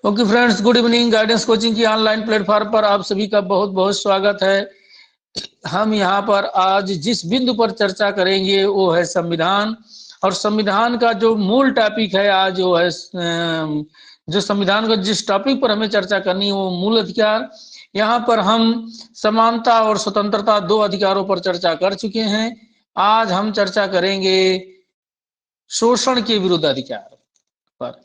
Okay friends, good evening. Guidance coaching की online platform पर आप सभी का बहुत बहुत स्वागत है। हम यहाँ पर आज जिस बिंदु पर चर्चा करेंगे वो है संविधान। और संविधान का जो मूल टॉपिक है आज वो है जो संविधान का जिस टॉपिक पर हमें चर्चा करनी है वो मूल अधिकार। यहाँ पर हम समानता और स्वतंत्रता दो अधिकारों पर चर्चा कर चुके हैं। आज हम चर्चा करेंगे शोषण के विरुद्ध अधिकार पर।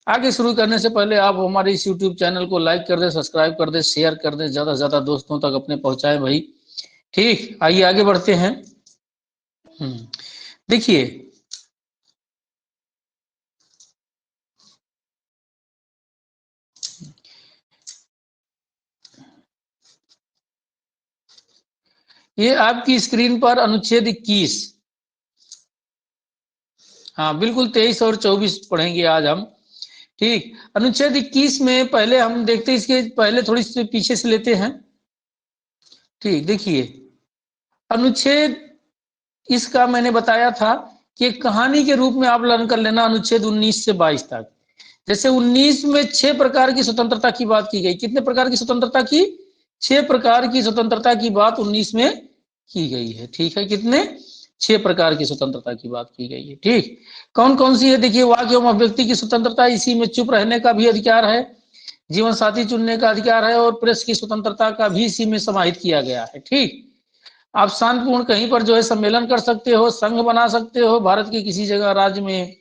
आगे शुरू करने से पहले आप हमारे इस YouTube चैनल को लाइक कर दें, सब्सक्राइब कर दें, शेयर कर दें, ज्यादा से ज्यादा दोस्तों तक अपने पहुंचाएं भाई। ठीक, आइए आगे बढ़ते हैं। देखिए, ये आपकी स्क्रीन पर अनुच्छेद 21, हाँ बिल्कुल 23 और 24 पढ़ेंगे आज हम। ठीक, अनुच्छेद 21 में पहले हम देखते हैं, इसके पहले थोड़ी सी पीछे से लेते हैं। ठीक, देखिए अनुच्छेद इसका मैंने बताया था कि कहानी के रूप में आप लर्न कर लेना अनुच्छेद 19 से 22 तक। जैसे 19 में 6 प्रकार की स्वतंत्रता की बात की गई। कितने प्रकार की स्वतंत्रता की? 6 प्रकार की स्वतंत्रता की बात 19 में की गई है। ठीक है, कितने? 6 प्रकार की स्वतंत्रता की बात की गई है। ठीक, कौन कौन सी है? देखिए, वाक्य एवं अभिव्यक्ति की स्वतंत्रता, इसी में चुप रहने का भी अधिकार है, जीवन साथी चुनने का अधिकार है, और प्रेस की स्वतंत्रता का भी इसी में समाहित किया गया है। ठीक, आप शांतिपूर्ण कहीं पर जो है सम्मेलन कर सकते हो, संघ बना सकते हो, भारत के किसी जगह राज्य में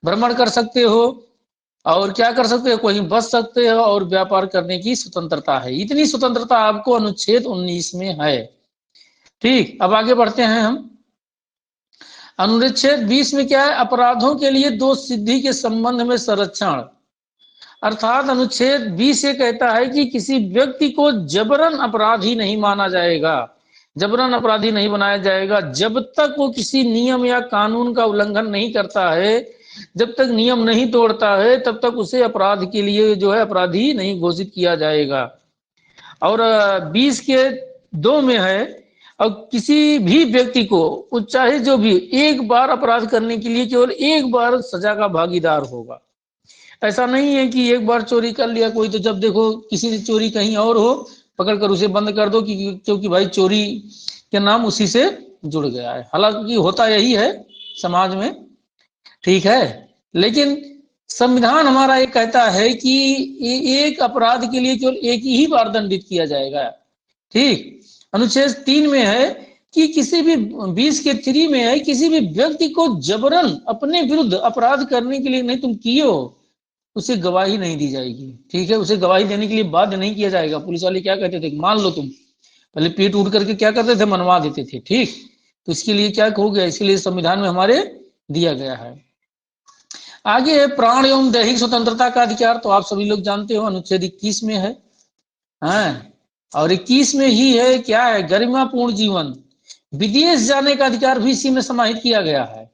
भ्रमण कर सकते हो, और क्या कर सकते हो, कहीं बस सकते हो, और व्यापार करने की स्वतंत्रता है। इतनी स्वतंत्रता आपको अनुच्छेद 19 में है। ठीक, अब आगे बढ़ते हैं हम। अनुच्छेद 20 में क्या है? अपराधों के लिए दोष सिद्धि के संबंध में संरक्षण। अर्थात अनुच्छेद 20 ये कहता है कि किसी व्यक्ति को जबरन अपराधी नहीं माना जाएगा, जबरन अपराधी नहीं बनाया जाएगा जब तक वो किसी नियम या कानून का उल्लंघन नहीं करता है। जब तक नियम नहीं तोड़ता है तब तक उसे अपराध के लिए जो है अपराधी नहीं घोषित किया जाएगा। और 20 के 2 में है, और किसी भी व्यक्ति को चाहे जो भी एक बार अपराध करने के लिए केवल एक बार सजा का भागीदार होगा। ऐसा नहीं है कि एक बार चोरी कर लिया कोई तो जब देखो किसी ने चोरी कहीं और हो पकड़कर उसे बंद कर दो, क्योंकि भाई चोरी के नाम उसी से जुड़ गया है। हालांकि होता यही है समाज में। ठीक है, लेकिन संविधान हमारा ये कहता है कि एक अपराध के लिए केवल एक ही बार दंडित किया जाएगा। ठीक, अनुच्छेद 3 में है कि किसी भी 20 के 3 में है, किसी भी व्यक्ति को जबरन अपने विरुद्ध अपराध करने के लिए नहीं तुम किए हो, उसे गवाही नहीं दी जाएगी। ठीक है, उसे गवाही देने के लिए बाध्य नहीं किया जाएगा। पुलिस वाले क्या कहते थे, मान लो तुम, पहले पीट उठ करके क्या करते थे, मनवा देते थे। ठीक, तो इसके लिए क्या हो गया, इसके लिए संविधान में हमारे दिया गया है। आगे है प्राण एवं दैहिक स्वतंत्रता का अधिकार। तो आप सभी लोग जानते हो अनुच्छेद 21 में है। और 21 में ही है, क्या है, गरिमापूर्ण जीवन। विदेश जाने का अधिकार भी इसी में समाहित किया गया है।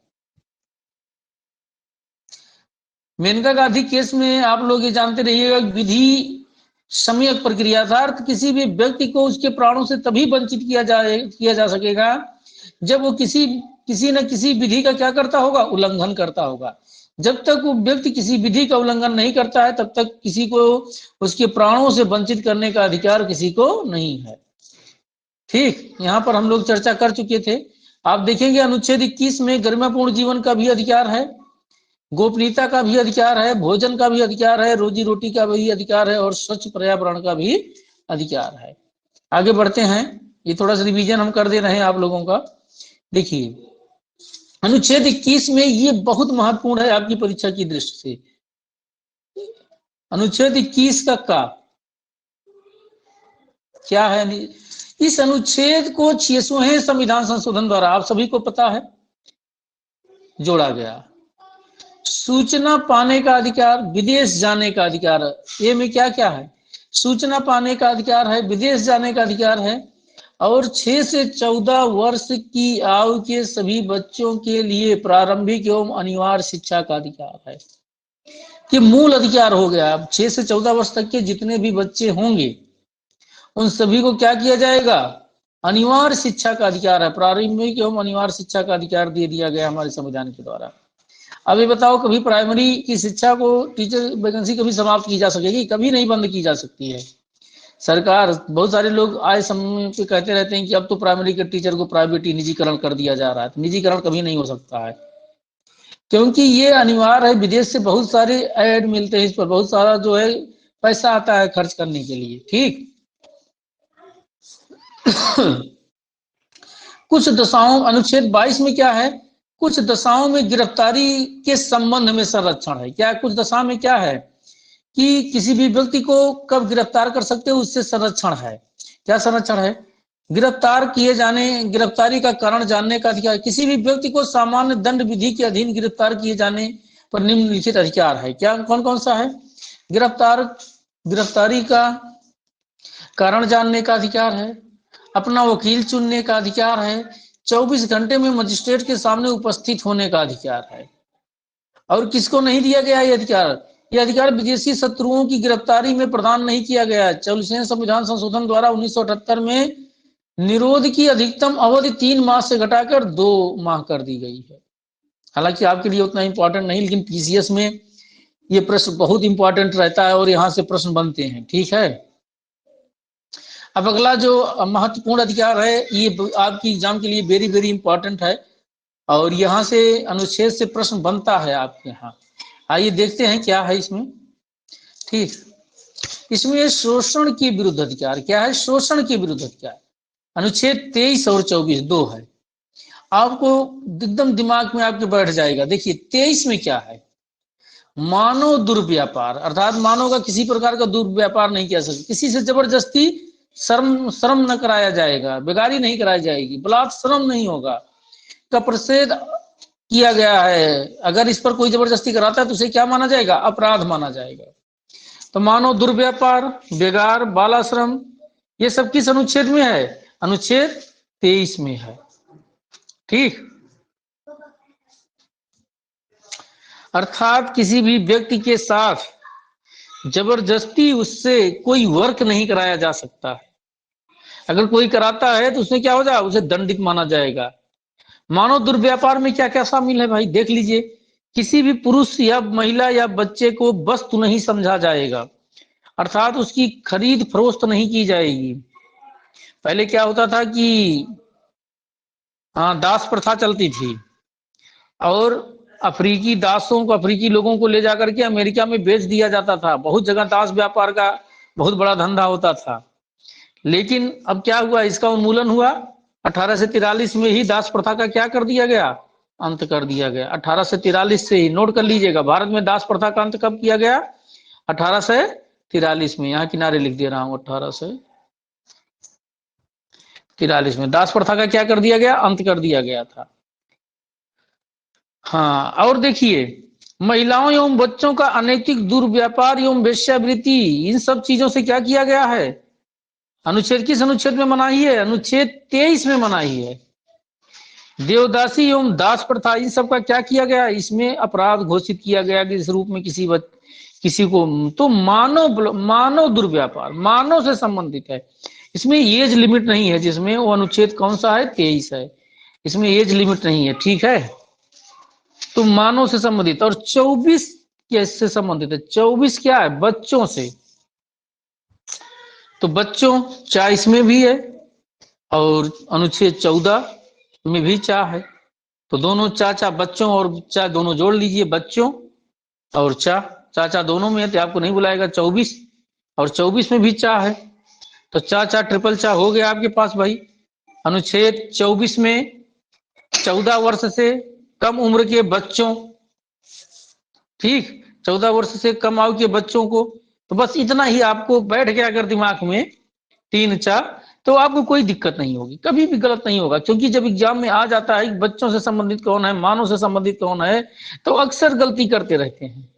मेनका गांधी केस में आप लोग ये जानते रहिएगा, विधि सम्यक प्रक्रिया था। किसी भी व्यक्ति को उसके प्राणों से तभी वंचित किया जा सकेगा जब वो किसी न किसी विधि का क्या करता होगा, उल्लंघन करता होगा। जब तक वो व्यक्ति किसी विधि का उल्लंघन नहीं करता है तब तक किसी को उसके प्राणों से वंचित करने का अधिकार किसी को नहीं है। ठीक, यहाँ पर हम लोग चर्चा कर चुके थे। आप देखेंगे अनुच्छेद 21 में गरिमापूर्ण जीवन का भी अधिकार है, गोपनीयता का भी अधिकार है, भोजन का भी अधिकार है, रोजी रोटी का भी अधिकार है, और स्वच्छ पर्यावरण का भी अधिकार है। आगे बढ़ते हैं, ये थोड़ा सा रिवीजन हम कर दे रहे हैं आप लोगों का। देखिए अनुच्छेद 21 में ये बहुत महत्वपूर्ण है आपकी परीक्षा की दृष्टि से। अनुच्छेद 21 का क्या है? इस अनुच्छेद को 6वें संविधान संशोधन द्वारा, आप सभी को पता है, जोड़ा गया। सूचना पाने का अधिकार, विदेश जाने का अधिकार, ये में क्या क्या है? सूचना पाने का अधिकार है, विदेश जाने का अधिकार है, और 6 से 14 वर्ष की आयु के सभी बच्चों के लिए प्रारंभिक एवं अनिवार्य शिक्षा का अधिकार है। कि मूल अधिकार हो गया। अब 6 से 14 वर्ष तक के जितने भी बच्चे होंगे उन सभी को क्या किया जाएगा, अनिवार्य शिक्षा का अधिकार है। प्रारंभिक एवं अनिवार्य शिक्षा का अधिकार दे दिया गया हमारे संविधान के द्वारा। अभी बताओ, कभी प्राइमरी की शिक्षा को टीचर वैकेंसी कभी समाप्त की जा सकेगी? कभी नहीं बंद की जा सकती है। सरकार, बहुत सारे लोग आए समय पे कहते रहते हैं कि अब तो प्राइमरी के टीचर को प्राइवेट निजीकरण कर दिया जा रहा है। तो निजीकरण कभी नहीं हो सकता है, क्योंकि ये अनिवार्य है। विदेश से बहुत सारे ऐड मिलते हैं इस पर, बहुत सारा जो है पैसा आता है खर्च करने के लिए। ठीक। कुछ दशाओं, अनुच्छेद 22 में क्या है? कुछ दशाओं में गिरफ्तारी के संबंध में संरक्षण है। क्या कुछ दशा में क्या है कि किसी भी व्यक्ति को कब गिरफ्तार कर सकते हो, उससे संरक्षण है। क्या संरक्षण है? गिरफ्तार किए जाने, गिरफ्तारी का कारण जानने का अधिकार। किसी भी व्यक्ति को सामान्य दंड विधि के अधीन गिरफ्तार किए जाने पर निम्नलिखित अधिकार है। क्या कौन कौन सा है? गिरफ्तारी का कारण जानने का अधिकार है, अपना वकील चुनने का अधिकार है, 24 घंटे में मजिस्ट्रेट के सामने उपस्थित होने का अधिकार है। और किसको नहीं दिया गया ये अधिकार? यह अधिकार विदेशी शत्रुओं की गिरफ्तारी में प्रदान नहीं किया गया। 44वें संविधान संशोधन द्वारा 1978 में निरोध की अधिकतम अवधि 3 माह से घटाकर 2 माह कर दी गई है। हालांकि आपके लिए उतना इंपॉर्टेंट नहीं, लेकिन पीसीएस में ये प्रश्न बहुत इंपॉर्टेंट रहता है और यहाँ से प्रश्न बनते हैं। ठीक है। अब अगला जो महत्वपूर्ण अधिकार है, ये आपकी एग्जाम के लिए वेरी वेरी इंपॉर्टेंट है और यहाँ से अनुच्छेद से प्रश्न बनता है आपके यहाँ। आइए देखते हैं क्या है इसमें। ठीक। इसमें शोषण के विरुद्ध अधिकार। क्या है? शोषण के विरुद्ध अधिकार। अनुच्छेद 23 और 24 दो है। आपको एकदम दिमाग में आपके बैठ जाएगा। देखिए 23 में क्या है? मानव दुर्व्यापार, अर्थात मानव का किसी प्रकार का दुर्व्यापार नहीं किया सकता। किसी से जबरदस्ती श्रम न कराया जाएगा, बेगारी नहीं कराई जाएगी, बलात् श्रम नहीं होगा, कपरसेद किया गया है। अगर इस पर कोई जबरदस्ती कराता है तो उसे क्या माना जाएगा? अपराध माना जाएगा। तो मानव दुर्व्यापार, बेगार, बालाश्रम, ये सब किस अनुच्छेद में है? अनुच्छेद 23 में है। ठीक। अर्थात किसी भी व्यक्ति के साथ जबरदस्ती उससे कोई वर्क नहीं कराया जा सकता है। अगर कोई कराता है तो उसमें क्या हो जाएगा? उसे दंडित माना जाएगा। मानव दुर्व्यापार में क्या क्या शामिल है भाई? देख लीजिए। किसी भी पुरुष या महिला या बच्चे को वस्तु नहीं समझा जाएगा, अर्थात उसकी खरीद फरोख्त नहीं की जाएगी। पहले क्या होता था कि दास प्रथा चलती थी और अफ्रीकी दासों को, अफ्रीकी लोगों को ले जाकर के अमेरिका में बेच दिया जाता था। बहुत जगह दास व्यापार का बहुत बड़ा धंधा होता था। लेकिन अब क्या हुआ? इसका उन्मूलन हुआ। 1843 में ही दास प्रथा का क्या कर दिया गया? अंत कर दिया गया। 1843 से ही, नोट कर लीजिएगा, भारत में दास प्रथा का अंत कब किया गया? 1843 में। यहाँ किनारे लिख दे रहा हूं, 1843 में दास प्रथा का क्या कर दिया गया? अंत कर दिया गया था। हाँ, और देखिए, महिलाओं एवं बच्चों का अनैतिक दुर्व्यापार एवं वेश्यावृत्ति, इन सब चीजों से क्या किया गया है? अनुच्छेद किस अनुच्छेद में मनाही है? अनुच्छेद 23 में मनाही है। देवदासी एवं दास प्रथा, इन सब का क्या किया गया? इसमें अपराध घोषित किया गया कि इस रूप में किसी को। तो मानव दुर्व्यापार मानव से संबंधित है। इसमें एज लिमिट नहीं है, जिसमें वो अनुच्छेद कौन सा है? 23 है। इसमें एज लिमिट नहीं है। ठीक है। तो मानव से संबंधित। और 24 कैसे संबंधित है? 24 क्या है? बच्चों से। तो बच्चों चा इसमें भी है और अनुच्छेद 14 में भी चा है। तो दोनों चा बच्चों और चा दोनों जोड़ लीजिए, बच्चों और चा दोनों में है, तो आपको नहीं बुलाएगा। 24 और 24 में भी चा है, तो चा ट्रिपल चा हो गया आपके पास भाई। अनुच्छेद 24 में 14 वर्ष से कम उम्र के बच्चों, ठीक, 14 वर्ष से कम आयु के बच्चों को। तो बस इतना ही आपको बैठ गया अगर दिमाग में 3 चा, तो आपको कोई दिक्कत नहीं होगी, कभी भी गलत नहीं होगा। क्योंकि जब एग्जाम में आ जाता है बच्चों से संबंधित कौन है, मानव से संबंधित कौन है, तो अक्सर गलती करते रहते हैं।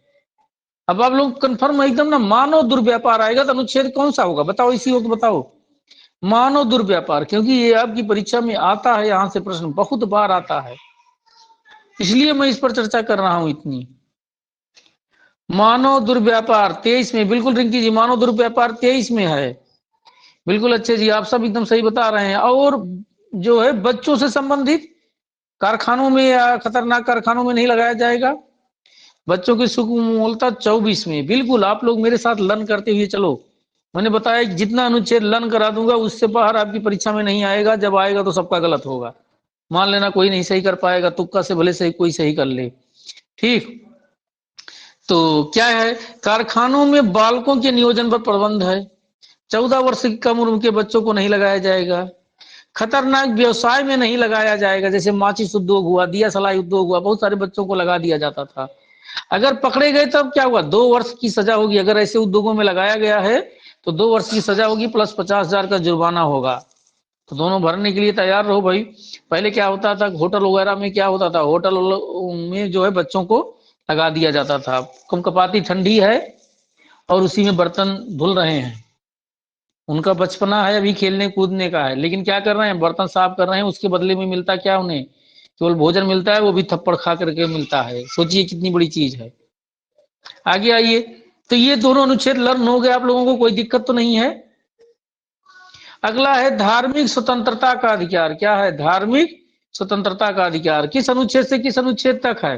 अब आप लोग कंफर्म एकदम ना, मानव दुर्व्यापार आएगा तो अनुच्छेद कौन सा होगा? बताओ, इसी वक्त बताओ। मानव दुर्व्यापार, क्योंकि ये आपकी परीक्षा में आता है, यहां से प्रश्न बहुत बार आता है, इसलिए मैं इस पर चर्चा कर रहा हूं इतनी। मानव दुर्व्यापार 23 में, बिल्कुल रिंकी जी, मानव दुर्व्यापार 23 में है। बिल्कुल अच्छे जी, आप सब एकदम सही बता रहे हैं। और जो है बच्चों से संबंधित कारखानों में या खतरनाक कारखानों में नहीं लगाया जाएगा। बच्चों की सुकमूलता 24 में। बिल्कुल, आप लोग मेरे साथ लर्न करते हुए चलो। मैंने बताया कि जितना अनुच्छेद लर्न करा दूंगा उससे बाहर आपकी परीक्षा में नहीं आएगा। जब आएगा तो सबका गलत होगा। मान लेना कोई नहीं सही कर पाएगा, तुक्का से भले सही कोई सही कर ले। ठीक, तो क्या है, कारखानों में बालकों के नियोजन पर प्रतिबंध है। 14 वर्ष की कम उम्र के बच्चों को नहीं लगाया जाएगा। खतरनाक व्यवसाय में नहीं लगाया जाएगा, जैसे माचिस उद्योग हुआ, दिया सलाई उद्योग हुआ, बहुत सारे बच्चों को लगा दिया जाता था। अगर पकड़े गए तब क्या हुआ, 2 वर्ष की सजा होगी। अगर ऐसे उद्योगों में लगाया गया है तो 2 वर्ष की सजा होगी प्लस 50,000 का जुर्माना होगा। तो दोनों भरने के लिए तैयार रहो भाई। पहले क्या होता था, होटल वगैरह में क्या होता था, होटल में जो है बच्चों को लगा दिया जाता था। कपकपाती ठंडी है और उसी में बर्तन धुल रहे हैं, उनका बचपना है, अभी खेलने कूदने का है, लेकिन क्या कर रहे हैं, बर्तन साफ कर रहे हैं। उसके बदले में मिलता क्या उन्हें, केवल भोजन मिलता है, वो भी थप्पड़ खा करके मिलता है। सोचिए कितनी बड़ी चीज है। आगे आइए, तो ये दोनों अनुच्छेद लर्न हो गए आप लोगों को, कोई दिक्कत तो नहीं है। अगला है धार्मिक स्वतंत्रता का अधिकार। क्या है, धार्मिक स्वतंत्रता का अधिकार। किस अनुच्छेद से किस अनुच्छेद तक है,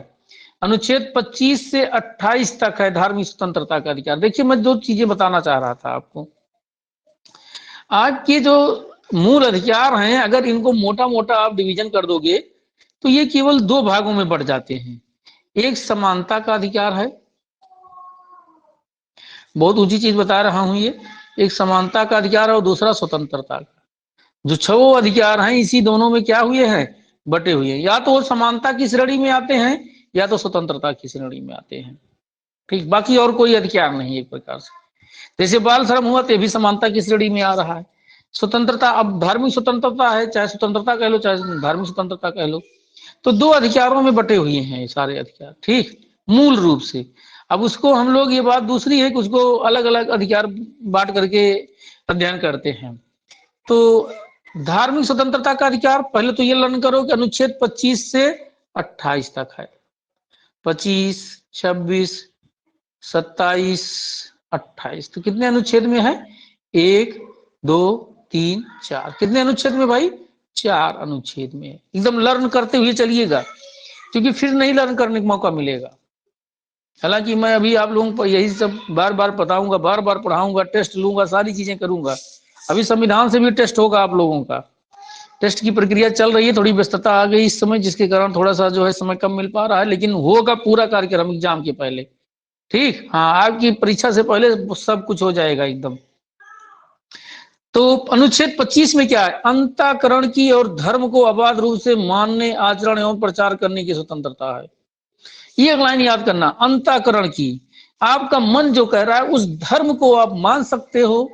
अनुच्छेद 25 से 28 तक है धार्मिक स्वतंत्रता का अधिकार। देखिए मैं 2 चीजें बताना चाह रहा था आपको। आपके जो मूल अधिकार हैं, अगर इनको मोटा मोटा आप डिवीजन कर दोगे तो ये केवल 2 भागों में बढ़ जाते हैं। एक समानता का अधिकार है, बहुत ऊंची चीज बता रहा हूं ये, एक समानता का अधिकार है और दूसरा स्वतंत्रता का। जो 6 अधिकार हैं इसी दोनों में क्या हुए हैं, बटे हुए हैं। या तो वो समानता की श्रेणी में आते हैं या तो स्वतंत्रता की श्रेणी में आते हैं। ठीक, बाकी और कोई अधिकार नहीं एक प्रकार से। जैसे बाल श्रम हुआ तो भी समानता की श्रेणी में आ रहा है। स्वतंत्रता, अब धार्मिक स्वतंत्रता है, चाहे स्वतंत्रता कह लो चाहे धार्मिक स्वतंत्रता कह लो, तो 2 अधिकारों में बटे हुए हैं सारे अधिकार। ठीक, मूल रूप से। अब उसको हम लोग, ये बात दूसरी है कि उसको अलग अलग अधिकार बांट करके अध्ययन करते हैं। तो धार्मिक स्वतंत्रता का अधिकार पहले तो ये लर्न करो कि अनुच्छेद 25 से 28 तक है। 25, 26, 27, 28, तो कितने अनुच्छेद में है, 1, 2, 3, 4। कितने अनुच्छेद में भाई, 4 अनुच्छेद में। एकदम लर्न करते हुए चलिएगा, क्योंकि फिर नहीं लर्न करने का मौका मिलेगा। हालांकि मैं अभी आप लोगों को यही सब बार बार बताऊंगा, बार बार पढ़ाऊंगा, टेस्ट लूंगा, सारी चीजें करूंगा। अभी संविधान से भी टेस्ट होगा आप लोगों का। टेस्ट की प्रक्रिया चल रही है, थोड़ी व्यस्तता आ गई इस समय, जिसके कारण थोड़ा सा जो है समय कम मिल पा रहा है, लेकिन होगा पूरा कार्यक्रम एग्जाम के पहले। ठीक, हाँ, आपकी परीक्षा से पहले सब कुछ हो जाएगा एकदम। तो अनुच्छेद 25 में क्या है, अंतःकरण की और धर्म को अबाध रूप से मानने, आचरण एवं प्रचार करने की स्वतंत्रता है। ये लाइन याद करना, अंतःकरण की, आपका मन जो कह रहा है उस धर्म को आप मान सकते हो।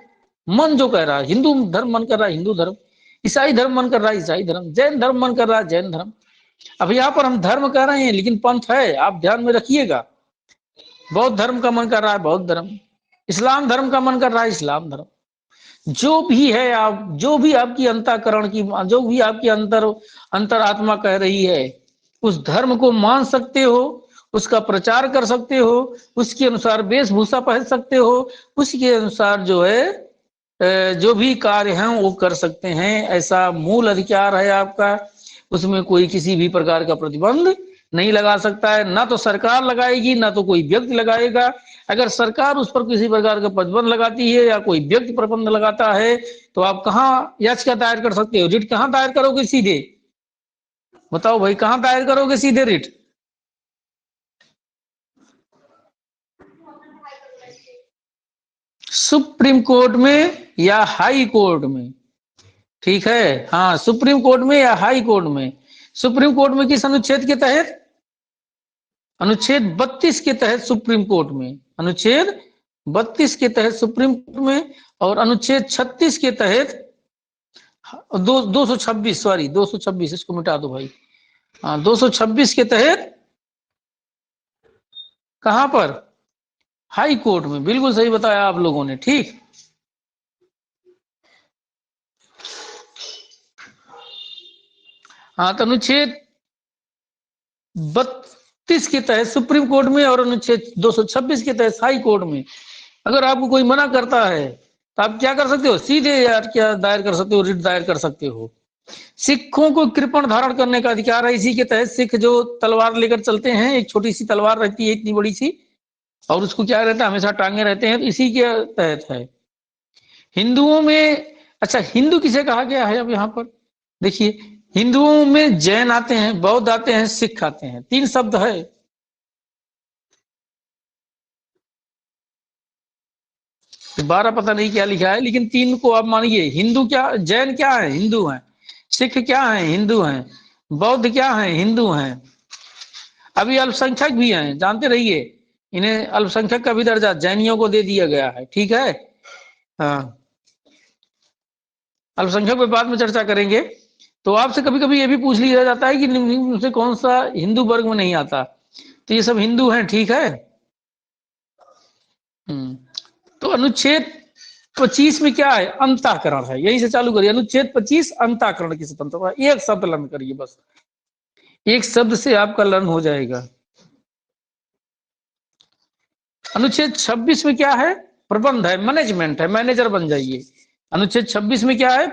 मन जो कह रहा है, हिंदू धर्म मन कर रहा है हिंदू धर्म, ईसाई धर्म मन कर रहा है ईसाई धर्म, जैन धर्म मन कर रहा है जैन धर्म। अब यहाँ पर हम धर्म कह रहे हैं लेकिन पंथ है, आप ध्यान में रखिएगा। बौद्ध धर्म का मन कर रहा है बौद्ध धर्म, इस्लाम धर्म का मन कर रहा है इस्लाम धर्म। जो भी है, आप जो भी आपकी अंतःकरण की, जो भी आपकी अंतरात्मा कह रही है, उस धर्म को मान सकते हो, उसका प्रचार कर सकते हो, उसके अनुसार वेशभूषा पहन सकते हो, उसके अनुसार जो है जो भी कार्य हैं वो कर सकते हैं। ऐसा मूल अधिकार है आपका, उसमें कोई किसी भी प्रकार का प्रतिबंध नहीं लगा सकता है। ना तो सरकार लगाएगी, ना तो कोई व्यक्ति लगाएगा। अगर सरकार उस पर किसी प्रकार का प्रतिबंध लगाती है या कोई व्यक्ति प्रतिबंध लगाता है तो आप कहाँ याचिका दायर कर सकते हो, रिट कहाँ दायर करोगे, सीधे बताओ भाई, कहाँ दायर करोगे सीधे रिट? सुप्रीम कोर्ट में या हाई कोर्ट में। ठीक है, हाँ, सुप्रीम कोर्ट में या हाई कोर्ट में। सुप्रीम कोर्ट में किस अनुच्छेद के तहत, अनुच्छेद 32 के तहत सुप्रीम कोर्ट में, अनुच्छेद 32 के तहत सुप्रीम कोर्ट में, और अनुच्छेद 36 के तहत 226, सॉरी 226, इसको मिटा दो भाई। हाँ, 226 के तहत कहां पर, हाई कोर्ट में। बिल्कुल सही बताया आप लोगों ने। ठीक, हाँ, तो अनुच्छेद 32 के तहत सुप्रीम कोर्ट में और अनुच्छेद 226 के तहत हाई कोर्ट में। अगर आपको कोई मना करता है तो आप क्या कर सकते हो, सीधे यार क्या दायर कर सकते हो, रिट दायर कर सकते हो। सिखों को कृपण धारण करने का अधिकार है। इसी के तहत सिख जो तलवार लेकर चलते हैं, एक छोटी सी तलवार रहती है इतनी बड़ी सी, और उसको क्या रहता है, हमेशा टांगे रहते हैं, तो इसी के तहत है। हिंदुओं में, अच्छा हिंदू किसे कहा गया है अब यहाँ पर देखिए, हिंदुओं में जैन आते हैं, बौद्ध आते हैं, सिख आते हैं, 3 शब्द है। बारह पता नहीं क्या लिखा है, लेकिन 3 को आप मानिए। हिंदू क्या, जैन क्या है, हिंदू हैं। सिख क्या है, हिंदू हैं। बौद्ध क्या है, हिंदू हैं। अभी अल्पसंख्यक भी हैं, जानते रहिए, इन्हें अल्पसंख्यक का भी दर्जा जैनियों को दे दिया गया है, ठीक है। हाँ, अल्पसंख्यक पे बाद में चर्चा करेंगे। तो आपसे कभी कभी ये भी पूछ लिया जाता है कि निम्न से कौन सा हिंदू वर्ग में नहीं आता, तो ये सब हिंदू हैं, ठीक है। तो अनुच्छेद 25 में क्या है, अंतःकरण है, यही से चालू करिए। अनुच्छेद 25 अंतःकरण की स्वतंत्रता, एक शब्द लर्न करिए, बस एक शब्द से आपका लर्न हो जाएगा। अनुच्छेद 26 में क्या है, प्रबंध है, मैनेजमेंट है, मैनेजर बन जाइए। अनुच्छेद 26 में क्या है,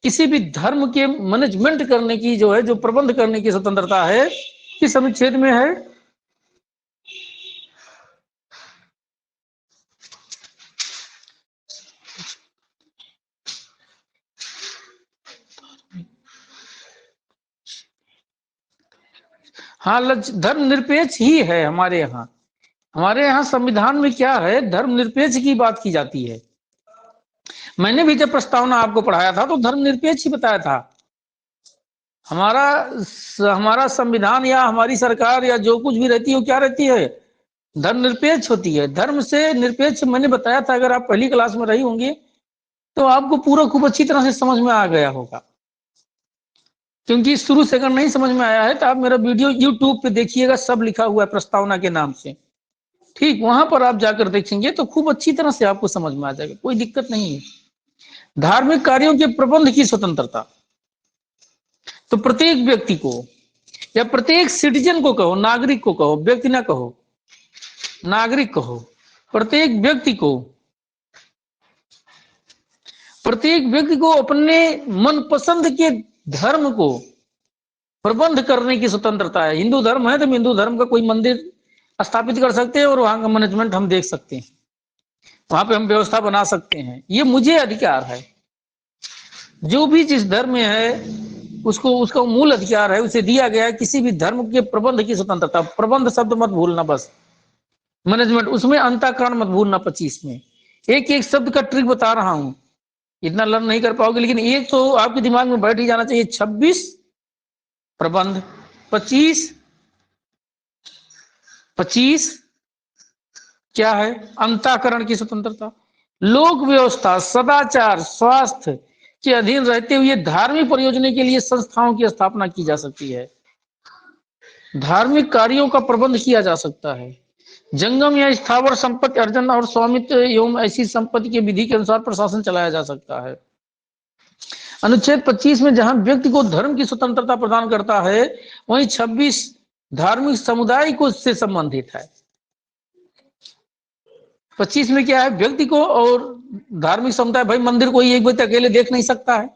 किसी भी धर्म के मैनेजमेंट करने की जो है, जो प्रबंध करने की स्वतंत्रता है, किस अनुच्छेद में है, हाँ धर्म निरपेक्ष ही है हमारे यहाँ। हमारे यहाँ संविधान में क्या है, धर्मनिरपेक्ष की बात की जाती है। मैंने भी जब प्रस्तावना आपको पढ़ाया था तो धर्मनिरपेक्ष ही बताया था। हमारा संविधान या हमारी सरकार या जो कुछ भी रहती है वो क्या रहती है, धर्मनिरपेक्ष होती है। धर्म से निरपेक्ष मैंने बताया था, अगर आप पहली क्लास में रही होंगी तो आपको पूरा खूब अच्छी तरह से समझ में आ गया होगा। क्योंकि शुरू से अगर नहीं समझ में आया है तो आप मेरा वीडियो यूट्यूब पे देखिएगा, सब लिखा हुआ है प्रस्तावना के नाम से, ठीक, वहां पर आप जाकर देखेंगे तो खूब अच्छी तरह से आपको समझ में आ जाएगा, कोई दिक्कत नहीं है। धार्मिक कार्यों के प्रबंध की स्वतंत्रता, तो प्रत्येक व्यक्ति को या प्रत्येक सिटीजन को कहो, नागरिक को कहो, व्यक्ति ना कहो, नागरिक कहो, प्रत्येक व्यक्ति को अपने मनपसंद के धर्म को प्रबंध करने की स्वतंत्रता है। हिंदू धर्म है तो हिंदू धर्म का कोई मंदिर स्थापित कर सकते हैं और वहां का मैनेजमेंट हम देख सकते हैं, वहां पे हम व्यवस्था बना सकते हैं, ये मुझे अधिकार है। जो भी जिस धर्म में है उसको उसका मूल अधिकार है, उसे दिया गया है किसी भी धर्म के प्रबंध की स्वतंत्रता। प्रबंध शब्द मत भूलना, बस मैनेजमेंट, उसमें अंतःकरण मत भूलना। 25 में एक एक शब्द का ट्रिक बता रहा हूं, इतना लर्न नहीं कर पाओगे, लेकिन एक तो आपके दिमाग में बैठ ही जाना चाहिए। 26 प्रबंध, 25 क्या है, अंतःकरण की स्वतंत्रता। लोक व्यवस्था, सदाचार, स्वास्थ्य के अधीन रहते हुए धार्मिक प्रयोजन के लिए संस्थाओं की स्थापना की जा सकती है। धार्मिक कार्यों का प्रबंध किया जा सकता है। जंगम या स्थावर संपत्ति अर्जन और स्वामित्व एवं ऐसी संपत्ति के विधि के अनुसार प्रशासन चलाया जा सकता है। अनुच्छेद 25 में जहां व्यक्ति को धर्म की स्वतंत्रता प्रदान करता है, वहीं 26 धार्मिक समुदाय को से संबंधित है। 25 में क्या है, व्यक्ति को और धार्मिक समुदाय, भाई मंदिर कोई एक व्यक्ति अकेले देख नहीं सकता है,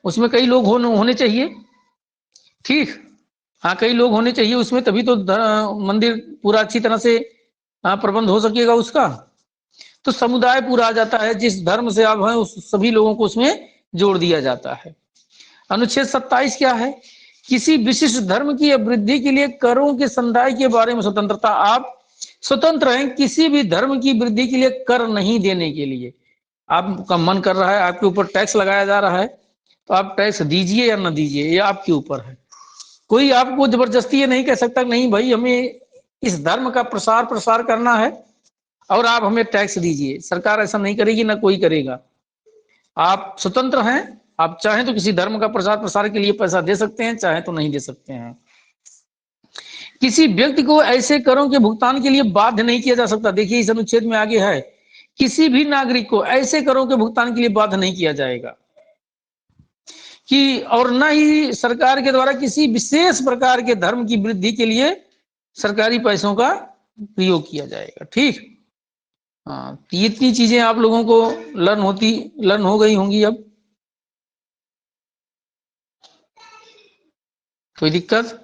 उसमें कई लोग होने चाहिए, ठीक, हाँ कई लोग होने चाहिए उसमें, तभी तो मंदिर पूरा अच्छी तरह से प्रबंध हो सकेगा उसका। तो समुदाय पूरा आ जाता है, जिस धर्म से आप हैं उस सभी लोगों को उसमें जोड़ दिया जाता है। अनुच्छेद 27 क्या है, किसी विशिष्ट धर्म की वृद्धि के लिए करों के संदाय के बारे में स्वतंत्रता। आप स्वतंत्र हैं किसी भी धर्म की वृद्धि के लिए कर नहीं देने के लिए। आपका मन कर रहा है, आपके ऊपर टैक्स लगाया जा रहा है, तो आप टैक्स दीजिए या ना दीजिए, ये आपके ऊपर है। कोई आपको जबरदस्ती ये नहीं कह सकता नहीं भाई हमें इस धर्म का प्रसार करना है और आप हमें टैक्स दीजिए। सरकार ऐसा नहीं करेगी, ना कोई करेगा। आप स्वतंत्र हैं, आप चाहें तो किसी धर्म का प्रसार के लिए पैसा दे सकते हैं, चाहे तो नहीं दे सकते हैं। किसी व्यक्ति को ऐसे करों के भुगतान के लिए बाध्य नहीं किया जा सकता। देखिए इस अनुच्छेद में आगे है, किसी भी नागरिक को ऐसे करों के भुगतान के लिए बाध्य नहीं किया जाएगा कि, और न ही सरकार के द्वारा किसी विशेष प्रकार के धर्म की वृद्धि के लिए सरकारी पैसों का प्रयोग किया जाएगा, ठीक। हाँ, ये इतनी चीजें आप लोगों को लर्न हो गई होंगी अब। कोई दिक्कत?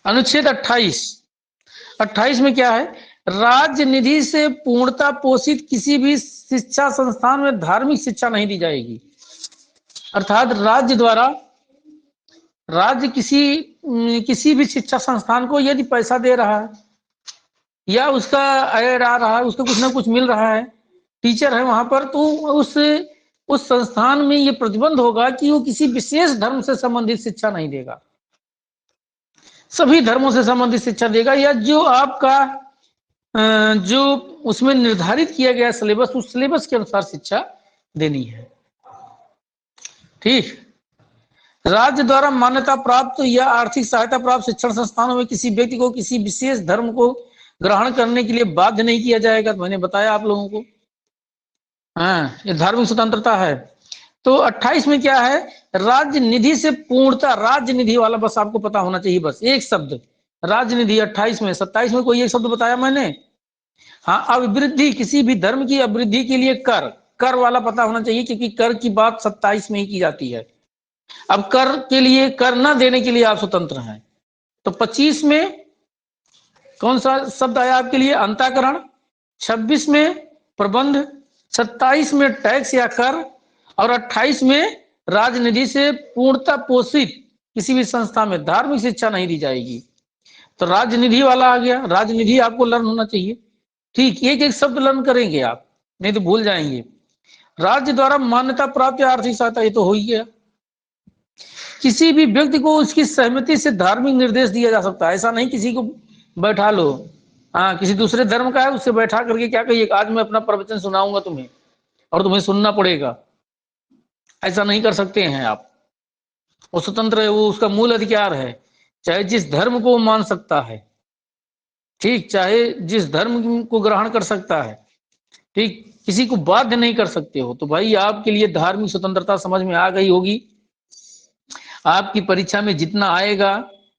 अनुच्छेद 28 में क्या है? राज्य निधि से पूर्णता पोषित किसी भी शिक्षा संस्थान में धार्मिक शिक्षा नहीं दी जाएगी। अर्थात राज्य द्वारा राज्य किसी भी शिक्षा संस्थान को यदि पैसा दे रहा है या उसका ऐड आ रहा है, उसको कुछ ना कुछ मिल रहा है, टीचर है वहां पर, तो उस संस्थान में ये प्रतिबंध होगा कि वो किसी विशेष धर्म से संबंधित शिक्षा नहीं देगा, सभी धर्मों से संबंधित शिक्षा देगा, या जो आपका जो उसमें निर्धारित किया गया सिलेबस, उस सिलेबस के अनुसार शिक्षा देनी है। ठीक। राज्य द्वारा मान्यता प्राप्त या आर्थिक सहायता प्राप्त शिक्षण संस्थानों में किसी व्यक्ति को किसी विशेष धर्म को ग्रहण करने के लिए बाध्य नहीं किया जाएगा। तो मैंने बताया आप लोगों को, हाँ, ये धार्मिक स्वतंत्रता है। तो 28 में क्या है? राज्य निधि से पूर्णता, राज्य निधि वाला बस आपको पता होना चाहिए, बस एक शब्द राज्य निधि 28 में। 27 में कोई एक शब्द बताया मैंने? हाँ, अभिवृद्धि, किसी भी धर्म की अभिवृद्धि के लिए कर वाला पता होना चाहिए, क्योंकि कर की बात 27 में ही की जाती है। अब कर के लिए, कर न देने के लिए आप स्वतंत्र हैं। तो 25 में कौन सा शब्द आया आपके लिए? अंताकरण। 26 में प्रबंध, 27 में टैक्स या कर, और 28 में राजनिधि से पूर्णता पोषित किसी भी संस्था में धार्मिक शिक्षा नहीं दी जाएगी। तो राजनिधि वाला आ गया, राजनिधि आपको लर्न होना चाहिए। ठीक, एक एक शब्द लर्न करेंगे आप, नहीं तो भूल जाएंगे। राज्य द्वारा मान्यता प्राप्त या आर्थिक सहायता, ये तो हो ही गया। किसी भी व्यक्ति को उसकी सहमति से धार्मिक निर्देश दिया जा सकता है। ऐसा नहीं किसी को बैठा लो, हाँ, किसी दूसरे धर्म का है उससे बैठा करके क्या कहिए, आज मैं अपना प्रवचन सुनाऊंगा तुम्हें और तुम्हें सुनना पड़ेगा, ऐसा नहीं कर सकते हैं आप। वो स्वतंत्र है, वो उसका मूल अधिकार है, चाहे जिस धर्म को मान सकता है। ठीक, चाहे जिस धर्म को ग्रहण कर सकता है। ठीक, किसी को बाध्य नहीं कर सकते हो। तो भाई आपके लिए धार्मिक स्वतंत्रता समझ में आ गई होगी। आपकी परीक्षा में जितना आएगा,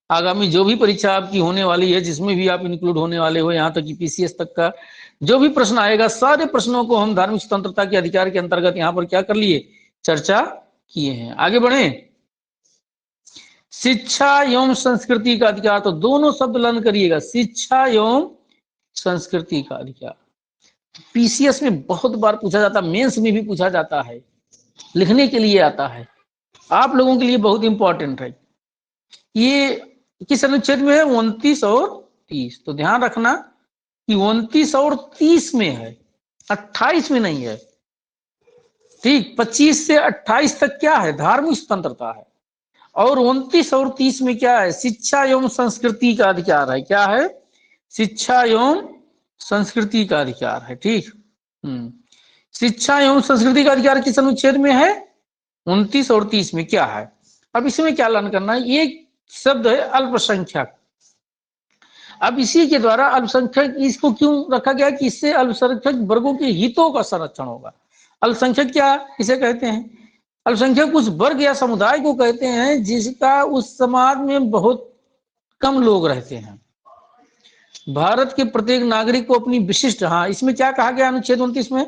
आगामी जो भी परीक्षा आपकी होने वाली है, जिसमें भी आप इंक्लूड होने वाले हो, यहाँ तक कि पीसीएस तक का जो भी प्रश्न आएगा, सारे प्रश्नों को हम धार्मिक स्वतंत्रता के अधिकार के अंतर्गत यहाँ पर क्या कर लिए, चर्चा किए हैं। आगे बढ़े। शिक्षा एवं संस्कृति का अधिकार, तो दोनों शब्द लर्न करिएगा, शिक्षा एवं संस्कृति का अधिकार। पीसीएस में बहुत बार पूछा जाता है, मेंस में भी पूछा जाता है, लिखने के लिए आता है, आप लोगों के लिए बहुत इंपॉर्टेंट है। ये किस अनुच्छेद में है? 29 और 30। तो ध्यान रखना कि 29 और 30 में है, 28 में नहीं है। ठीक, 25 से 28 तक क्या है? धार्मिक स्वतंत्रता है। और 29 और 30 में क्या है? शिक्षा एवं संस्कृति का अधिकार है। क्या है? शिक्षा एवं संस्कृति का अधिकार है। ठीक, शिक्षा एवं संस्कृति का अधिकार किस अनुच्छेद में है? 29 और 30 में। क्या है? अब इसमें क्या लर्न करना है? एक शब्द है अल्पसंख्यक। अब इसी के द्वारा अल्पसंख्यक, इसको क्यों रखा गया कि इससे अल्पसंख्यक वर्गों के हितों का संरक्षण होगा। अल्पसंख्यक क्या इसे कहते हैं? अल्पसंख्यक उस वर्ग या समुदाय को कहते हैं जिसका उस समाज में बहुत कम लोग रहते हैं। भारत के प्रत्येक नागरिक को अपनी विशिष्ट, हाँ, इसमें क्या कहा गया अनुच्छेद 29 में?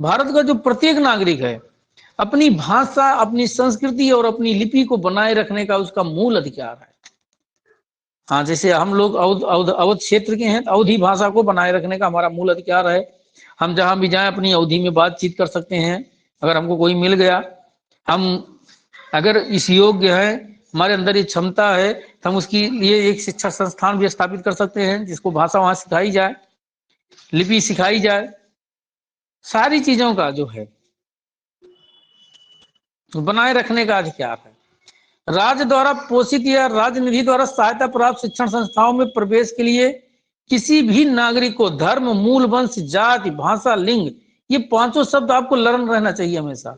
भारत का जो प्रत्येक नागरिक है अपनी भाषा, अपनी संस्कृति और अपनी लिपि को बनाए रखने का उसका मूल अधिकार है। हाँ, जैसे हम लोग अवध क्षेत्र के हैं, तो अवधी भाषा को बनाए रखने का हमारा मूल अधिकार है। हम जहां भी जाएं अपनी अवधी में बातचीत कर सकते हैं। अगर हमको कोई मिल गया, हम अगर इस योग्य है, हमारे अंदर ये क्षमता है, तो हम उसके लिए एक शिक्षा संस्थान भी स्थापित कर सकते हैं जिसको भाषा वहां सिखाई जाए, लिपि सिखाई जाए, सारी चीजों का जो है बनाए रखने का अधिकार है। राज्य द्वारा पोषित या राज्य निधि द्वारा सहायता प्राप्त शिक्षण संस्थाओं में प्रवेश के लिए किसी भी नागरिक को धर्म, मूल वंश, जाति, भाषा, लिंग, ये पांचों शब्द आपको लर्न रहना चाहिए हमेशा।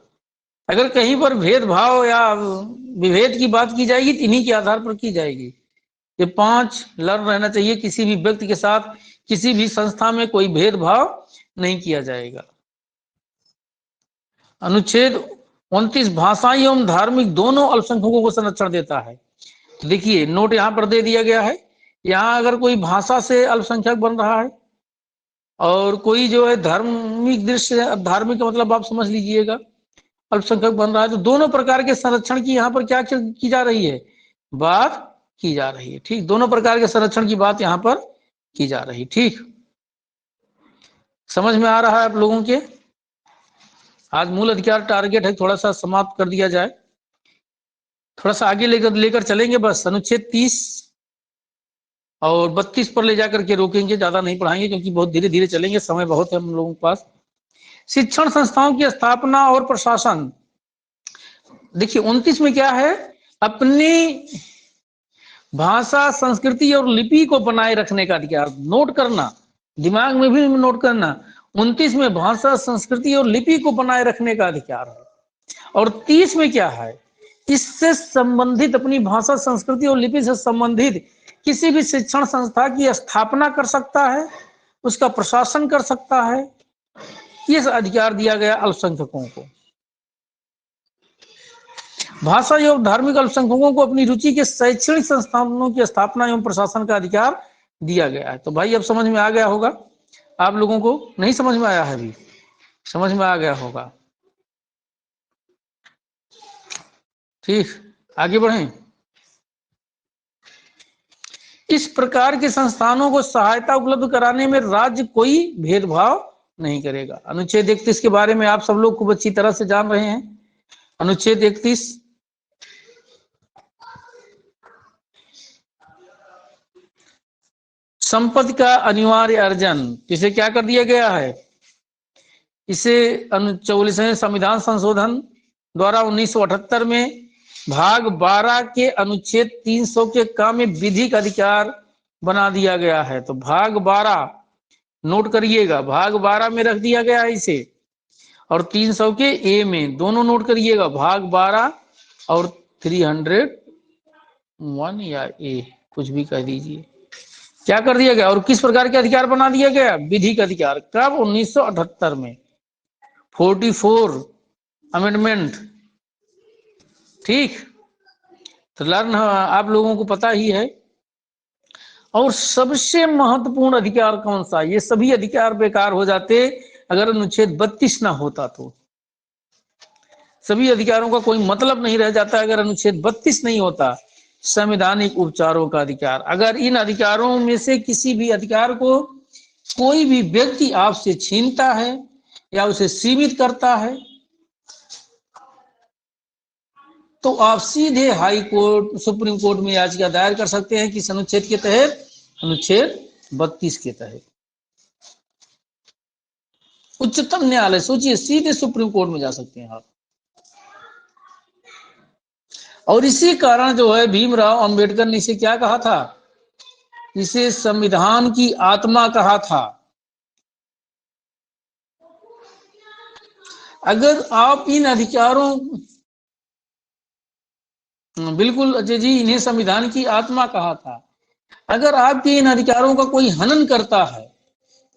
अगर कहीं पर भेदभाव या विभेद की बात की जाएगी तो इन्हीं के आधार पर की जाएगी। ये 5 लर्न रहना चाहिए। किसी भी व्यक्ति के साथ किसी भी संस्था में कोई भेदभाव नहीं किया जाएगा। अनुच्छेद 29 भाषाई एवं धार्मिक दोनों अल्पसंख्यकों को संरक्षण देता है। तो देखिए नोट यहाँ पर दे दिया गया है। यहाँ अगर कोई भाषा से अल्पसंख्यक बन रहा है और कोई जो है धार्मिक दृश्य, धार्मिक का मतलब आप समझ लीजिएगा, अल्पसंख्यक बन रहा है, तो दोनों प्रकार के संरक्षण की यहाँ पर क्या की जा रही है? बात की जा रही है। ठीक, दोनों प्रकार के संरक्षण की बात यहाँ पर की जा रही। ठीक, समझ में आ रहा है आप लोगों के? आज मूल अधिकार टारगेट है थोड़ा सा समाप्त कर दिया जाए, थोड़ा सा आगे लेकर चलेंगे। बस अनुच्छेद 30 और 32 पर ले जाकर के रोकेंगे, ज्यादा नहीं पढ़ाएंगे क्योंकि बहुत धीरे धीरे चलेंगे, समय बहुत है हम लोगों के पास। शिक्षण संस्थाओं की स्थापना और प्रशासन, देखिए 29 में क्या है, अपनी भाषा, संस्कृति और लिपि को बनाए रखने का अधिकार। नोट करना, दिमाग में भी नोट करना, 29 में भाषा, संस्कृति और लिपि को बनाए रखने का अधिकार है। और 30 में क्या है, इससे संबंधित, अपनी भाषा, संस्कृति और लिपि से संबंधित किसी भी शिक्षण संस्था की स्थापना कर सकता है, उसका प्रशासन कर सकता है। ये अधिकार दिया गया अल्पसंख्यकों को। भाषा एवं धार्मिक अल्पसंख्यकों को अपनी रुचि के शैक्षणिक संस्थानों की स्थापना एवं प्रशासन का अधिकार दिया गया है। तो भाई अब समझ में आ गया होगा आप लोगों को? नहीं समझ में आया है अभी? समझ में आ गया होगा। ठीक, आगे बढ़ें। इस प्रकार के संस्थानों को सहायता उपलब्ध कराने में राज्य कोई भेदभाव नहीं करेगा। अनुच्छेद 31 के बारे में आप सब लोग खूब अच्छी तरह से जान रहे हैं। अनुच्छेद 31 संपत्ति का अनिवार्य अर्जन, इसे क्या कर दिया गया है, इसे 44वें संविधान संशोधन द्वारा 1978 में भाग 12 के अनुच्छेद 300 के क में विधिक अधिकार बना दिया गया है। तो भाग 12 नोट करिएगा, भाग 12 में रख दिया गया है इसे, और 300 के ए में, दोनों नोट करिएगा, भाग 12 और 301 या ए, कुछ भी कह दीजिए। क्या कर दिया गया और किस प्रकार के अधिकार बना दिया गया? विधिक अधिकार। कब? 1978 में, 44 अमेंडमेंट। ठीक, तो लर्न आप लोगों को पता ही है। और सबसे महत्वपूर्ण अधिकार कौन सा? ये सभी अधिकार बेकार हो जाते अगर अनुच्छेद 32 ना होता तो। सभी अधिकारों का कोई मतलब नहीं रह जाता अगर अनुच्छेद 32 नहीं होता। संवैधानिक उपचारों का अधिकार, अगर इन अधिकारों में से किसी भी अधिकार को कोई भी व्यक्ति आपसे छीनता है या उसे सीमित करता है तो आप सीधे हाई कोर्ट, सुप्रीम कोर्ट में याचिका दायर कर सकते हैं। किस अनुच्छेद के तहत? अनुच्छेद 32 के तहत। उच्चतम न्यायालय, सोचिए, सीधे सुप्रीम कोर्ट में जा सकते हैं आप। और इसी कारण जो है भीमराव अंबेडकर ने इसे क्या कहा था? इसे संविधान की आत्मा कहा था। अगर आप इन अधिकारों, बिल्कुल अजय जी, इन्हें संविधान की आत्मा कहा था। अगर आपके इन अधिकारों का कोई हनन करता है,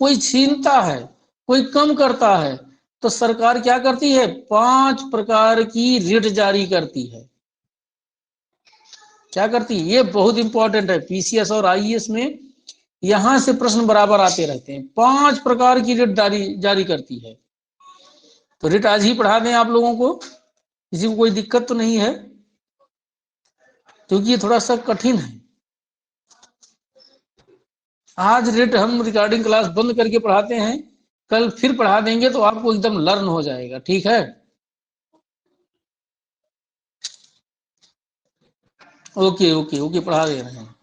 कोई छीनता है, कोई कम करता है, तो सरकार क्या करती है? 5 प्रकार की रिट जारी करती है। क्या करती है? ये बहुत इंपॉर्टेंट है, पीसीएस और आईएएस में यहां से प्रश्न बराबर आते रहते हैं। 5 प्रकार की रिट जारी करती है। तो रिट आज ही पढ़ा दें आप लोगों को, किसी को कोई दिक्कत तो नहीं है? क्योंकि ये थोड़ा सा कठिन है। आज रिट हम रिकॉर्डिंग क्लास बंद करके पढ़ाते हैं, कल फिर पढ़ा देंगे तो आपको एकदम लर्न हो जाएगा। ठीक है, ओके ओके ओके, पढ़ा दे रहे हैं।